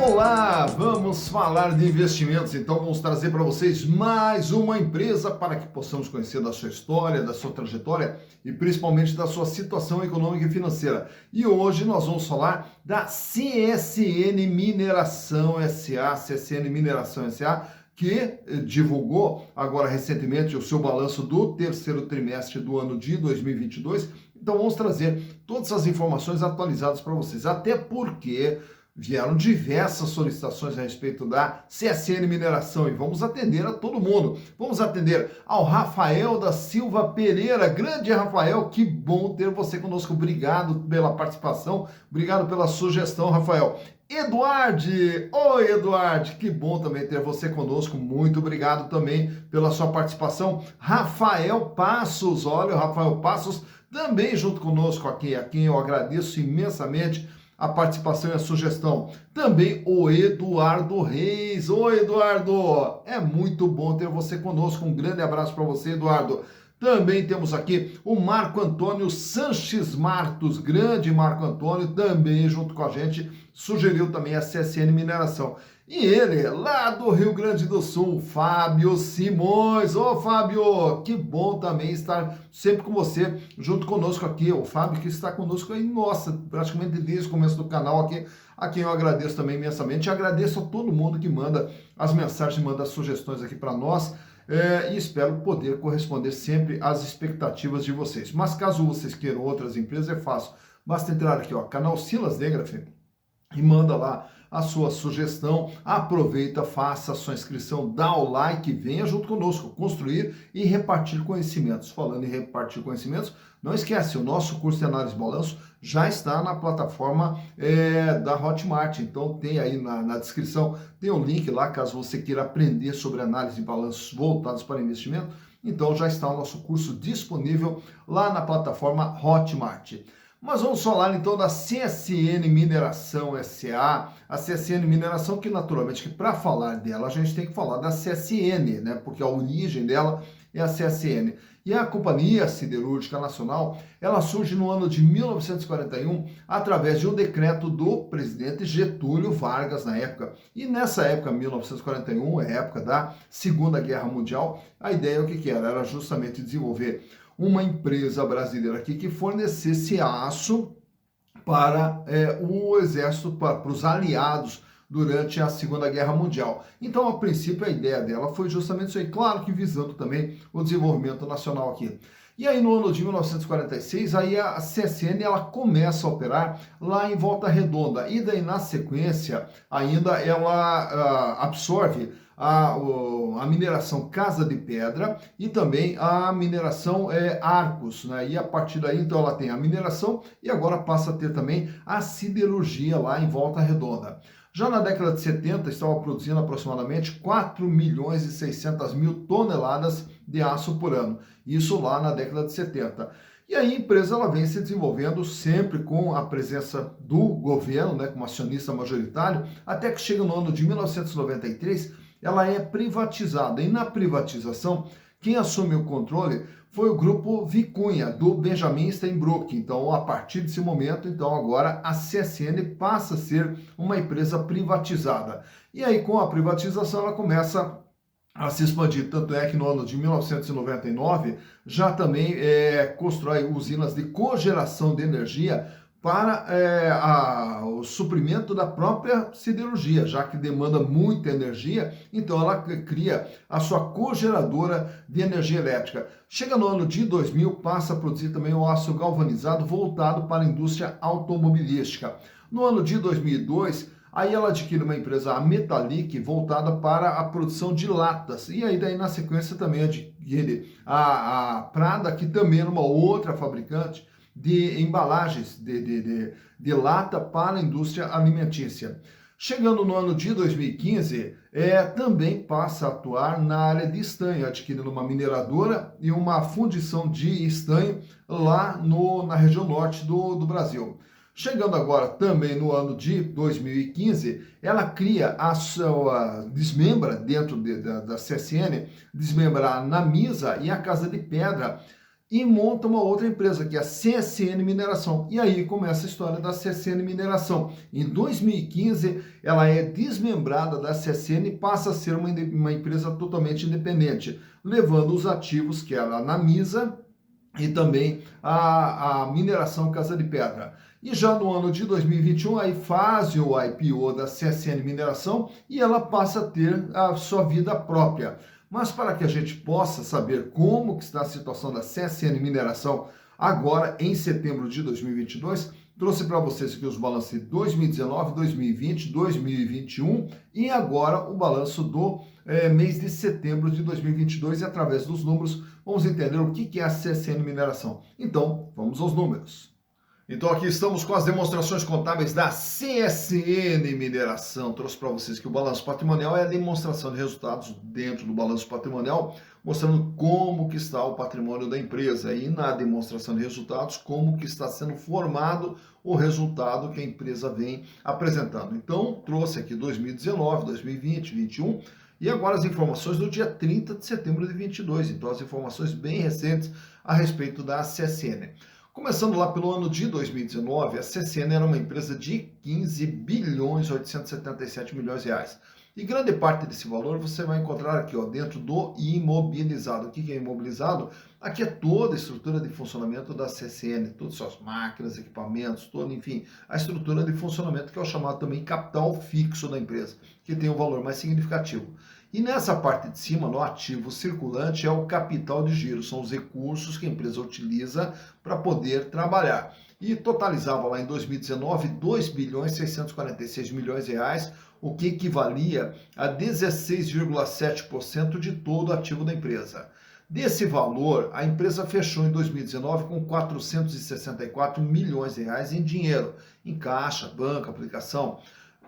Olá, vamos falar de investimentos. Então, vamos trazer para vocês mais uma empresa para que possamos conhecer da sua história, da sua trajetória e principalmente da sua situação econômica e financeira. E hoje nós vamos falar da CSN Mineração SA, CSN Mineração SA, que divulgou agora recentemente o seu balanço do terceiro trimestre do ano de 2022. Então, vamos trazer todas as informações atualizadas para vocês, até porque vieram diversas solicitações a respeito da CSN Mineração e vamos atender a todo mundo. Vamos atender ao Rafael da Silva Pereira. Grande Rafael, que bom ter você conosco. Obrigado pela participação, obrigado pela sugestão, Rafael. Eduardo, oi Eduardo, que bom também ter você conosco, muito obrigado também pela sua participação. Rafael Passos, olha o Rafael Passos também junto conosco aqui, a quem eu agradeço imensamente a participação e a sugestão. Também o Eduardo Reis. Oi, Eduardo! É muito bom ter você conosco. Um grande abraço para você, Eduardo. Também temos aqui o Marco Antônio Sanches Martos. Grande Marco Antônio, também junto com a gente, sugeriu também a CSN Mineração. E ele, lá do Rio Grande do Sul, Fábio Simões. Ô, Fábio, que bom também estar sempre com você, junto conosco aqui. O Fábio que está conosco aí, nossa, praticamente desde o começo do canal aqui, a quem eu agradeço também imensamente. E agradeço a todo mundo que manda as mensagens, manda as sugestões aqui para nós. E espero poder corresponder sempre às expectativas de vocês. Mas caso vocês queiram outras empresas, é fácil. Basta entrar aqui, ó, canal Silas Degraf, e manda lá a sua sugestão, aproveita, faça a sua inscrição, dá o like, venha junto conosco, construir e repartir conhecimentos. Falando em repartir conhecimentos, não esquece, o nosso curso de análise de balanço já está na plataforma da Hotmart, então tem aí na descrição, tem um link lá, caso você queira aprender sobre análise de balanços voltados para investimento, então já está o nosso curso disponível lá na plataforma Hotmart. Mas vamos falar então da CSN Mineração SA, a CSN Mineração que naturalmente, que para falar dela a gente tem que falar da CSN, né? Porque a origem dela é a CSN. E a Companhia Siderúrgica Nacional, ela surge no ano de 1941 através de um decreto do presidente Getúlio Vargas na época. E nessa época, 1941, é a época da Segunda Guerra Mundial, a ideia o que era? Era justamente desenvolver uma empresa brasileira aqui que fornecesse aço para o exército, para os aliados durante a Segunda Guerra Mundial. Então, a princípio, a ideia dela foi justamente isso aí, claro que visando também o desenvolvimento nacional aqui. E aí, no ano de 1946, aí a CSN ela começa a operar lá em Volta Redonda. E daí, na sequência, ainda ela absorve a mineração Casa de Pedra e também a mineração Arcos, né? E a partir daí, então, ela tem a mineração e agora passa a ter também a siderurgia lá em Volta Redonda. Já na década de 70, estava produzindo aproximadamente 4 milhões e 600 mil toneladas de aço por ano. Isso lá na década de 70. E aí a empresa ela vem se desenvolvendo sempre com a presença do governo, né, como acionista majoritário, até que chega no ano de 1993, ela é privatizada. E na privatização, quem assume o controle foi o grupo Vicunha, do Benjamin Steinbrück. Então, a partir desse momento, então agora a CSN passa a ser uma empresa privatizada. E aí, com a privatização, ela começa a se expandir. Tanto é que no ano de 1999, já também constrói usinas de cogeração de energia para o suprimento da própria siderurgia, já que demanda muita energia, então ela cria a sua cogeradora de energia elétrica. Chega no ano de 2000, passa a produzir também o aço galvanizado voltado para a indústria automobilística. No ano de 2002, aí ela adquire uma empresa, a Metalic, voltada para a produção de latas. E aí daí na sequência também adquire a Prada, que também era uma outra fabricante de embalagens de lata para a indústria alimentícia. Chegando no ano de 2015, também passa a atuar na área de estanho, adquirindo uma mineradora e uma fundição de estanho lá na região norte do Brasil. Chegando agora também no ano de 2015, ela cria desmembra dentro da CSN, desmembra a Namisa e a Casa de Pedra. e monta uma outra empresa, que é a CSN Mineração. E aí começa a história da CSN Mineração. Em 2015, ela é desmembrada da CSN e passa a ser uma empresa totalmente independente, levando os ativos que era a Namisa e também a mineração Casa de Pedra. E já no ano de 2021, aí faz o IPO da CSN Mineração e ela passa a ter a sua vida própria. Mas para que a gente possa saber como que está a situação da CSN Mineração agora em setembro de 2022, trouxe para vocês aqui os balanços de 2019, 2020, 2021 e agora o balanço do mês de setembro de 2022 e através dos números vamos entender o que é a CSN Mineração. Então, vamos aos números. Então aqui estamos com as demonstrações contábeis da CSN Mineração. Trouxe para vocês que o balanço patrimonial é a demonstração de resultados dentro do balanço patrimonial, mostrando como que está o patrimônio da empresa e na demonstração de resultados, como que está sendo formado o resultado que a empresa vem apresentando. Então, trouxe aqui 2019, 2020, 2021 e agora as informações do dia 30 de setembro de 22. Então, as informações bem recentes a respeito da CSN. Começando lá pelo ano de 2019, a CSN era uma empresa de 15 bilhões 877 milhões de reais. E grande parte desse valor você vai encontrar aqui, ó, dentro do imobilizado. O que é imobilizado? Aqui é toda a estrutura de funcionamento da CSN, todas as suas máquinas, equipamentos, todo, enfim, a estrutura de funcionamento que é o chamado também capital fixo da empresa, que tem um valor mais significativo. E nessa parte de cima, no ativo circulante, é o capital de giro, são os recursos que a empresa utiliza para poder trabalhar. E totalizava lá em 2019 2 bilhões 646 milhões de reais, o que equivalia a 16,7% de todo o ativo da empresa. Desse valor, a empresa fechou em 2019 com 464 milhões de reais em dinheiro, em caixa, banco, aplicação.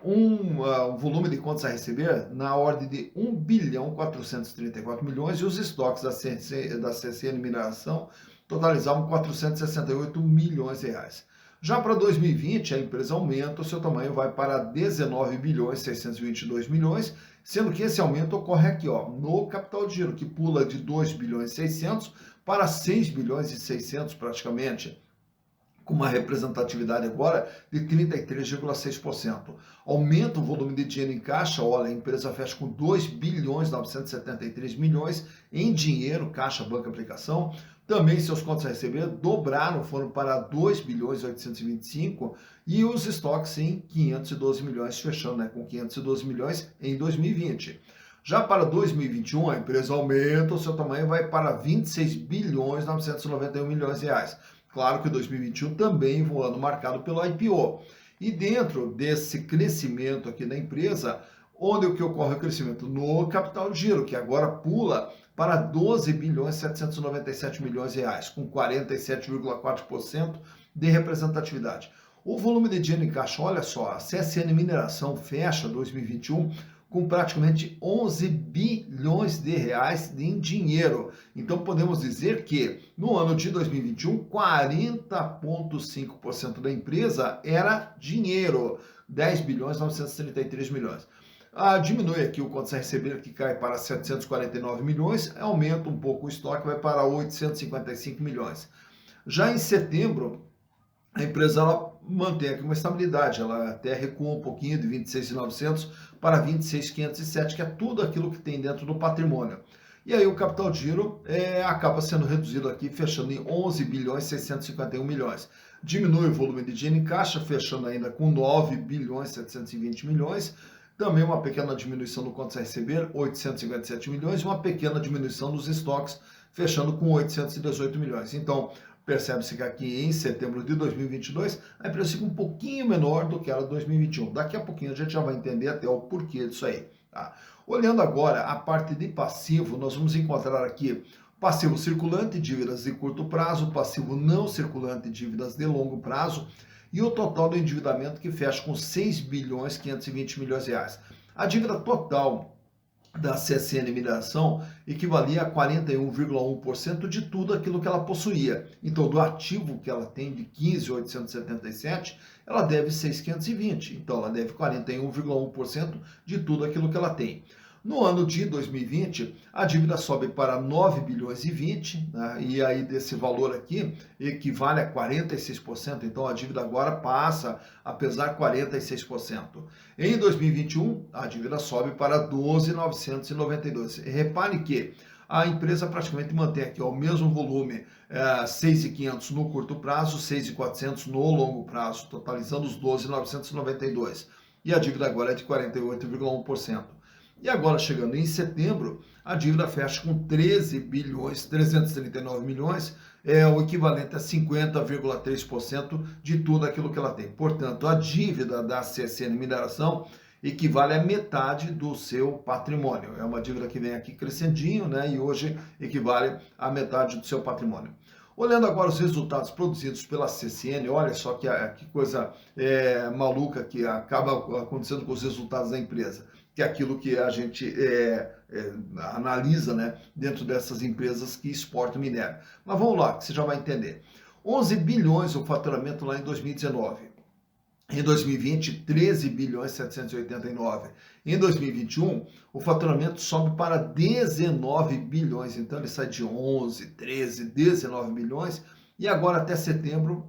Um volume de contas a receber na ordem de 1 bilhão 434 milhões e os estoques da CSN Mineração totalizavam 468 milhões de reais. Já para 2020, a empresa aumenta, o seu tamanho vai para 19 bilhões 622 milhões, sendo que esse aumento ocorre aqui, ó, no capital de giro, que pula de 2 bilhões 600 para 6 bilhões e 600 praticamente, com uma representatividade agora de 33,6%. Aumenta o volume de dinheiro em caixa, olha, a empresa fecha com 2 bilhões 973 milhões em dinheiro, caixa, banco, aplicação. Também seus contas a receber dobraram, foram para 2 bilhões 825 e os estoques em 512 milhões, fechando, né, com 512 milhões em 2020. Já para 2021, a empresa aumenta, o seu tamanho vai para 26 bilhões 991 milhões de reais. Claro que 2021 também um ano marcado pelo IPO. E dentro desse crescimento aqui da empresa, onde o que ocorre o crescimento? No capital de giro, que agora pula para 12 bilhões 797 milhões de reais, com 47,4% de representatividade. O volume de dinheiro em caixa, olha só, a CSN Mineração fecha 2021 com praticamente 11 bilhões de reais em dinheiro. Então podemos dizer que no ano de 2021, 40,5% da empresa era dinheiro, 10 bilhões 933 milhões. Diminui aqui o contas a receber, que cai para 749 milhões, aumenta um pouco o estoque, vai para 855 milhões. Já em setembro, a empresa ela mantém aqui uma estabilidade, ela até recua um pouquinho de 26.900 para 26.507, que é tudo aquilo que tem dentro do patrimônio. E aí o capital de giro acaba sendo reduzido aqui, fechando em 11 bilhões 651 milhões. Diminui o volume de dinheiro em caixa, fechando ainda com 9 bilhões 720 milhões. Também uma pequena diminuição no contas a receber, 857 milhões, e uma pequena diminuição nos estoques, fechando com 818 milhões. Então, percebe-se que aqui em setembro de 2022, a empresa fica um pouquinho menor do que era 2021. Daqui a pouquinho a gente já vai entender até o porquê disso aí. Tá? Olhando agora a parte de passivo, nós vamos encontrar aqui passivo circulante, dívidas de curto prazo, passivo não circulante, dívidas de longo prazo, e o total do endividamento que fecha com 6 bilhões 520 milhões de reais. A dívida total da CSN Mineração equivalia a 41,1% de tudo aquilo que ela possuía. Então, do ativo que ela tem de 15.877, ela deve 6.520. Então, ela deve 41,1% de tudo aquilo que ela tem. No ano de 2020, a dívida sobe para 9 bilhões e 20, né? E aí desse valor aqui equivale a 46%, então a dívida agora passa a pesar 46%. Em 2021, a dívida sobe para 12.992. Repare que a empresa praticamente mantém aqui ó, o mesmo volume, 6.500 no curto prazo, 6.400 no longo prazo, totalizando os 12.992. E a dívida agora é de 48,1%. E agora, chegando em setembro, a dívida fecha com 13 bilhões 339 milhões, é o equivalente a 50,3% de tudo aquilo que ela tem. Portanto, a dívida da CSN Mineração equivale a metade do seu patrimônio. É uma dívida que vem aqui crescendinho, né? E hoje equivale a metade do seu patrimônio. Olhando agora os resultados produzidos pela CSN, olha só que coisa maluca que acaba acontecendo com os resultados da empresa, que é aquilo que a gente analisa, né, dentro dessas empresas que exportam minério. Mas vamos lá, que você já vai entender. 11 bilhões o faturamento lá em 2019. Em 2020, 13 bilhões 789. Em 2021, o faturamento sobe para 19 bilhões. Então ele sai de 11, 13, 19 bilhões e agora até setembro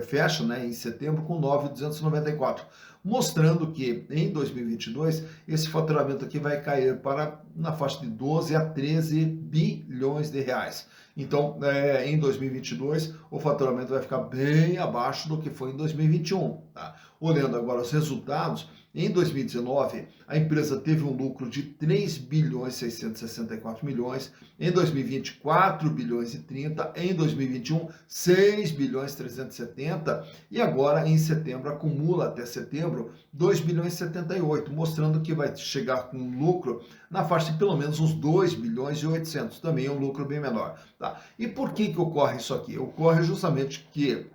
fecha, né, em setembro com 9.294, mostrando que em 2022 esse faturamento aqui vai cair para na faixa de 12 a 13 bilhões de reais. Então, em 2022, o faturamento vai ficar bem abaixo do que foi em 2021. Tá? Olhando agora os resultados, em 2019, a empresa teve um lucro de 3 bilhões 664 milhões, em 2020, 4 bilhões e 30, em 2021, 6 bilhões 370 e agora em setembro, acumula até setembro 2 bilhões 78, mostrando que vai chegar com um lucro na faixa de pelo menos uns 2 bilhões e 800, também é um lucro bem menor. Tá? E por que ocorre isso aqui? Ocorre justamente que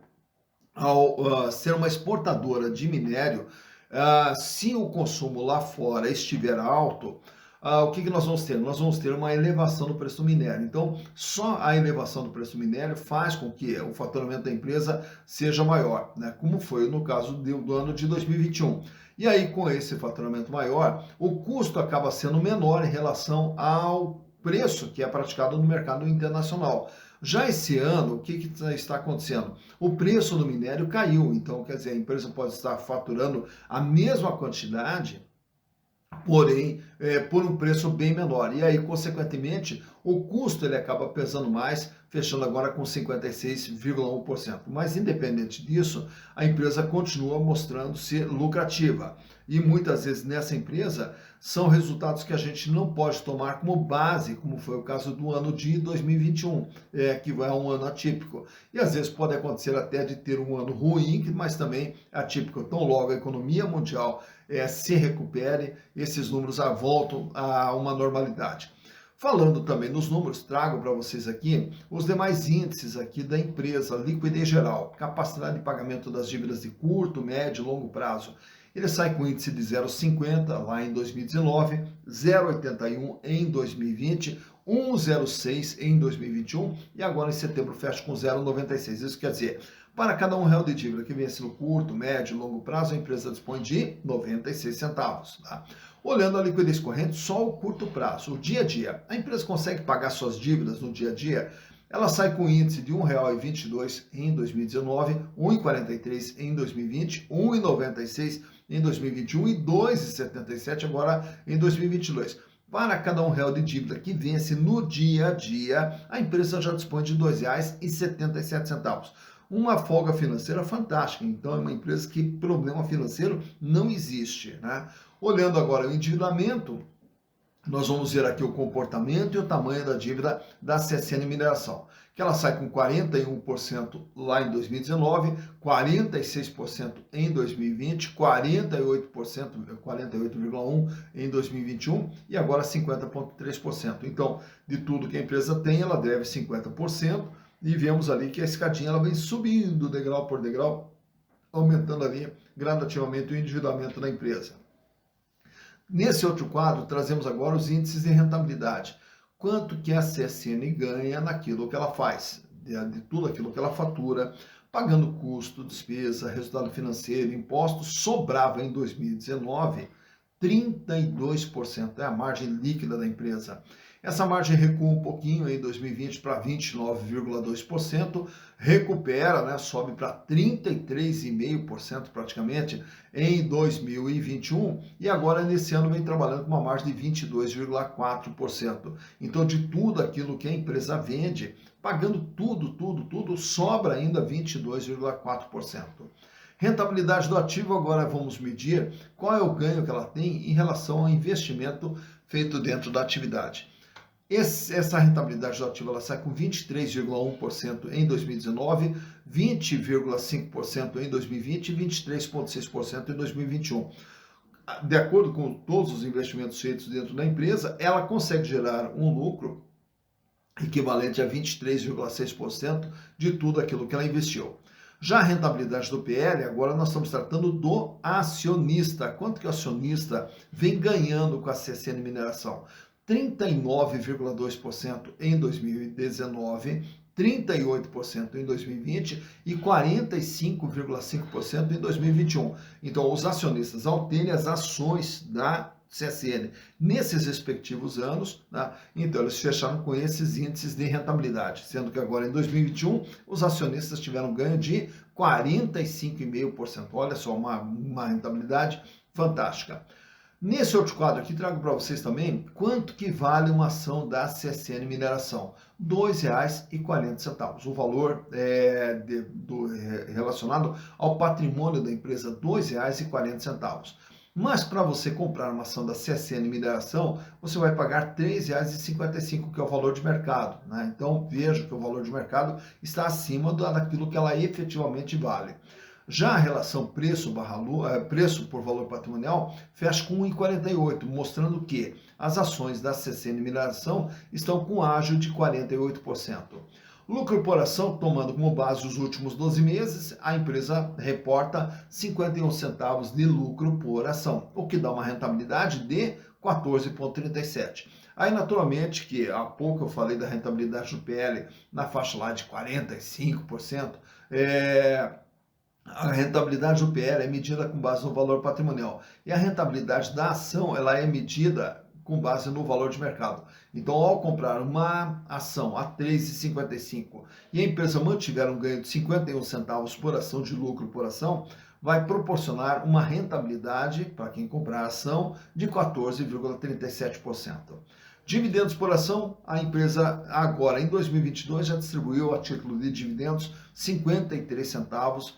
ao ser uma exportadora de minério, se o consumo lá fora estiver alto, o que nós vamos ter? Nós vamos ter uma elevação do preço do minério. Então, só a elevação do preço do minério faz com que o faturamento da empresa seja maior, né? Como foi no caso do ano de 2021. E aí, com esse faturamento maior, o custo acaba sendo menor em relação ao preço que é praticado no mercado internacional. Já esse ano, o que está acontecendo? O preço do minério caiu, então, quer dizer, a empresa pode estar faturando a mesma quantidade, porém, por um preço bem menor. E aí, consequentemente, o custo ele acaba pesando mais, fechando agora com 56,1%. Mas, independente disso, a empresa continua mostrando-se lucrativa. E muitas vezes nessa empresa são resultados que a gente não pode tomar como base, como foi o caso do ano de 2021, que é um ano atípico. E às vezes pode acontecer até de ter um ano ruim, mas também atípico. Então, logo a economia mundial se recupere, esses números voltam a uma normalidade. Falando também nos números, trago para vocês aqui os demais índices aqui da empresa, liquidez geral, capacidade de pagamento das dívidas de curto, médio e longo prazo. Ele sai com índice de 0,50 lá em 2019, 0,81 em 2020, 1,06 em 2021 e agora em setembro fecha com 0,96. Isso quer dizer, para cada R$1 de dívida que vence no curto, médio e longo prazo, a empresa dispõe de 96 centavos. Tá? Olhando a liquidez corrente, só o curto prazo, o dia a dia. A empresa consegue pagar suas dívidas no dia a dia? Ela sai com índice de R$1,22 em 2019, 1,43 em 2020, 1,96 em 2021 e 2,77 agora em 2022. Para cada R$1 de dívida que vence no dia a dia, a empresa já dispõe de R$2,77. Uma folga financeira fantástica. Então, é uma empresa que problema financeiro não existe, né? Olhando agora o endividamento, nós vamos ver aqui o comportamento e o tamanho da dívida da CSN Mineração, que ela sai com 41% lá em 2019, 46% em 2020, 48,1% em 2021 e agora 50,3%. Então, de tudo que a empresa tem, ela deve 50% e vemos ali que a escadinha ela vem subindo degrau por degrau, aumentando ali gradativamente o endividamento da empresa. Nesse outro quadro, trazemos agora os índices de rentabilidade. Quanto que a CSN ganha naquilo que ela faz, de tudo aquilo que ela fatura, pagando custo, despesa, resultado financeiro, impostos, sobrava em 2019 32%, é a margem líquida da empresa. Essa margem recua um pouquinho em 2020 para 29,2%, recupera, né, sobe para 33,5% praticamente em 2021 e agora nesse ano vem trabalhando com uma margem de 22,4%. Então de tudo aquilo que a empresa vende, pagando tudo, sobra ainda 22,4%. Rentabilidade do ativo, agora vamos medir qual é o ganho que ela tem em relação ao investimento feito dentro da atividade. Essa rentabilidade do ativo ela sai com 23,1% em 2019, 20,5% em 2020 e 23,6% em 2021. De acordo com todos os investimentos feitos dentro da empresa, ela consegue gerar um lucro equivalente a 23,6% de tudo aquilo que ela investiu. Já a rentabilidade do PL, agora nós estamos tratando do acionista. Quanto que o acionista vem ganhando com a CSN Mineração? 39,2% em 2019, 38% em 2020 e 45,5% em 2021. Então, os acionistas, ao terem as ações da CSN nesses respectivos anos, né, então eles fecharam com esses índices de rentabilidade, sendo que agora em 2021 os acionistas tiveram ganho de 45,5%. Olha só, uma rentabilidade fantástica. Nesse outro quadro aqui, trago para vocês também quanto que vale uma ação da CSN Mineração. R$ 2,40. O valor relacionado ao patrimônio da empresa, R$ 2,40. Mas para você comprar uma ação da CSN Mineração, você vai pagar R$ 3,55, que é o valor de mercado, né? Então, veja que o valor de mercado está acima daquilo que ela efetivamente vale. Já a relação preço por valor patrimonial fecha com 1,48, mostrando que as ações da CSN Mineração estão com ágio de 48%. Lucro por ação, tomando como base os últimos 12 meses, a empresa reporta 51 centavos de lucro por ação, o que dá uma rentabilidade de 14,37. Aí, naturalmente, que há pouco eu falei da rentabilidade do PL na faixa lá de 45%, a rentabilidade do PL é medida com base no valor patrimonial e a rentabilidade da ação ela é medida com base no valor de mercado. Então, ao comprar uma ação a R$ 3,55 e a empresa mantiver um ganho de 51 centavos por ação de lucro por ação, vai proporcionar uma rentabilidade para quem comprar a ação de 14,37%. Dividendos por ação, a empresa agora em 2022 já distribuiu a título de dividendos 53 centavos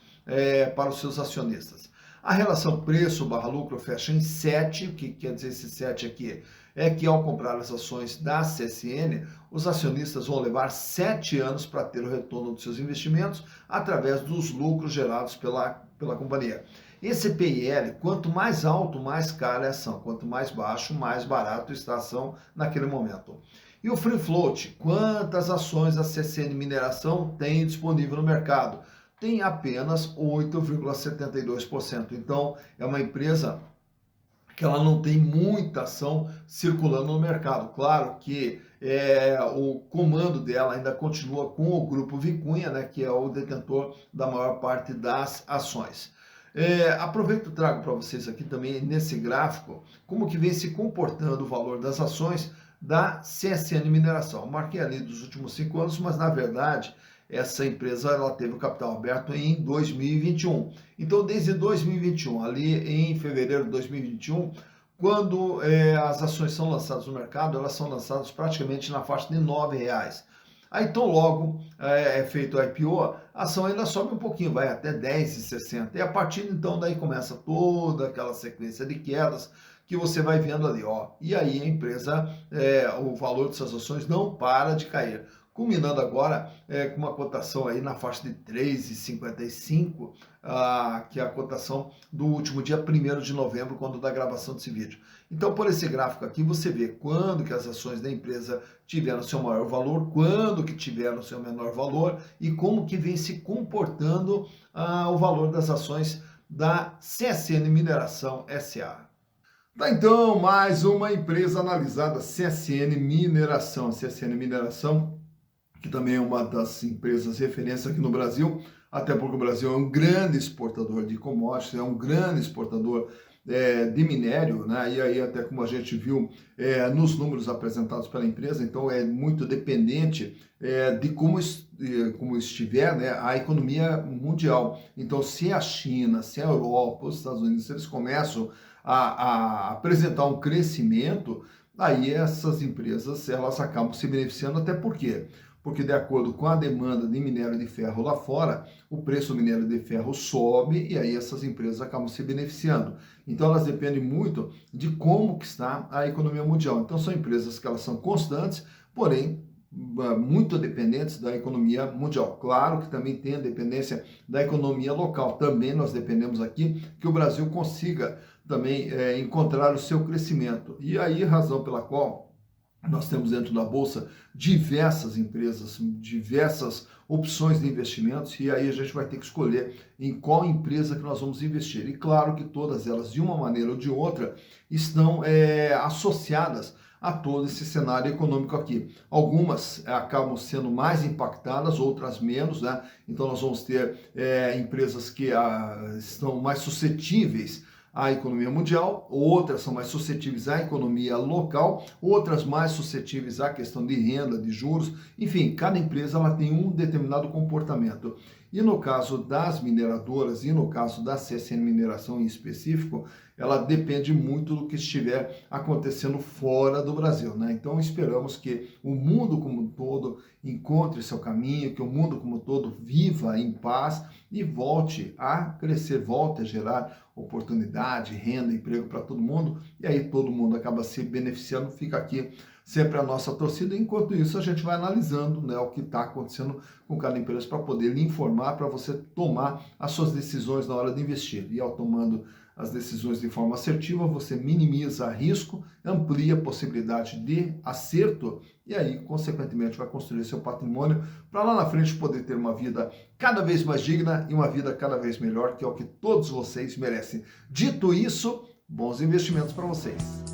para os seus acionistas. A relação preço/lucro fecha em 7, o que quer dizer esse 7 aqui? É que ao comprar as ações da CSN, os acionistas vão levar 7 anos para ter o retorno dos seus investimentos através dos lucros gerados pela companhia. Esse PIL, quanto mais alto, mais cara é a ação, quanto mais baixo, mais barato está a ação naquele momento. E o free float, quantas ações a CSN Mineração tem disponível no mercado? Tem apenas 8,72%. Então, é uma empresa que ela não tem muita ação circulando no mercado. Claro que o comando dela ainda continua com o Grupo Vicunha, né, que é o detentor da maior parte das ações. Aproveito e trago para vocês aqui também, nesse gráfico, como que vem se comportando o valor das ações da CSN Mineração. Marquei ali dos últimos 5 anos, mas na verdade essa empresa ela teve o capital aberto em 2021. Então, desde 2021, ali em fevereiro de 2021, quando as ações são lançadas no mercado, elas são lançadas praticamente na faixa de R$ 9,00. Aí, tão logo é feito o IPO, a ação ainda sobe um pouquinho, vai até R$ 10,60. E a partir então daí começa toda aquela sequência de quedas que você vai vendo ali, ó. E aí a empresa, o valor dessas ações não para de cair. Culminando agora com uma cotação aí na faixa de R$ 3,55, que é a cotação do último dia 1º de novembro, quando da gravação desse vídeo. Então, por esse gráfico aqui, você vê quando que as ações da empresa tiveram seu maior valor, quando que tiveram seu menor valor e como que vem se comportando o valor das ações da CSN Mineração SA. Tá, então, mais uma empresa analisada, CSN Mineração. A CSN Mineração, que também é uma das empresas referência aqui no Brasil, até porque o Brasil é um grande exportador de commodities, é um grande exportador de minério, né? E aí até como a gente viu nos números apresentados pela empresa, então é muito dependente de como estiver, né, a economia mundial. Então, se a China, se a Europa, os Estados Unidos, se eles começam a apresentar um crescimento, aí essas empresas elas acabam se beneficiando, até porque de acordo com a demanda de minério de ferro lá fora, o preço do minério de ferro sobe e aí essas empresas acabam se beneficiando. Então elas dependem muito de como que está a economia mundial. Então são empresas que elas são constantes, porém muito dependentes da economia mundial. Claro que também tem a dependência da economia local. Também nós dependemos aqui que o Brasil consiga também encontrar o seu crescimento. E aí, razão pela qual nós temos dentro da Bolsa diversas empresas, diversas opções de investimentos, e aí a gente vai ter que escolher em qual empresa que nós vamos investir. E claro que todas elas, de uma maneira ou de outra, estão associadas a todo esse cenário econômico aqui. Algumas acabam sendo mais impactadas, outras menos, né? Então nós vamos ter empresas que estão mais suscetíveis à economia mundial, outras são mais suscetíveis à economia local, outras mais suscetíveis à questão de renda, de juros, enfim, cada empresa ela tem um determinado comportamento. E no caso das mineradoras e no caso da CSN Mineração em específico, ela depende muito do que estiver acontecendo fora do Brasil, né? Então esperamos que o mundo como um todo encontre seu caminho, que o mundo como um todo viva em paz e volte a crescer, volte a gerar oportunidade, renda, emprego para todo mundo, e aí todo mundo acaba se beneficiando. Fica aqui sempre a nossa torcida. Enquanto isso, a gente vai analisando, né, o que está acontecendo com cada empresa para poder lhe informar, para você tomar as suas decisões na hora de investir. E ao tomando as decisões de forma assertiva, você minimiza risco, amplia a possibilidade de acerto e aí, consequentemente, vai construir seu patrimônio para lá na frente poder ter uma vida cada vez mais digna e uma vida cada vez melhor, que é o que todos vocês merecem. Dito isso, bons investimentos para vocês.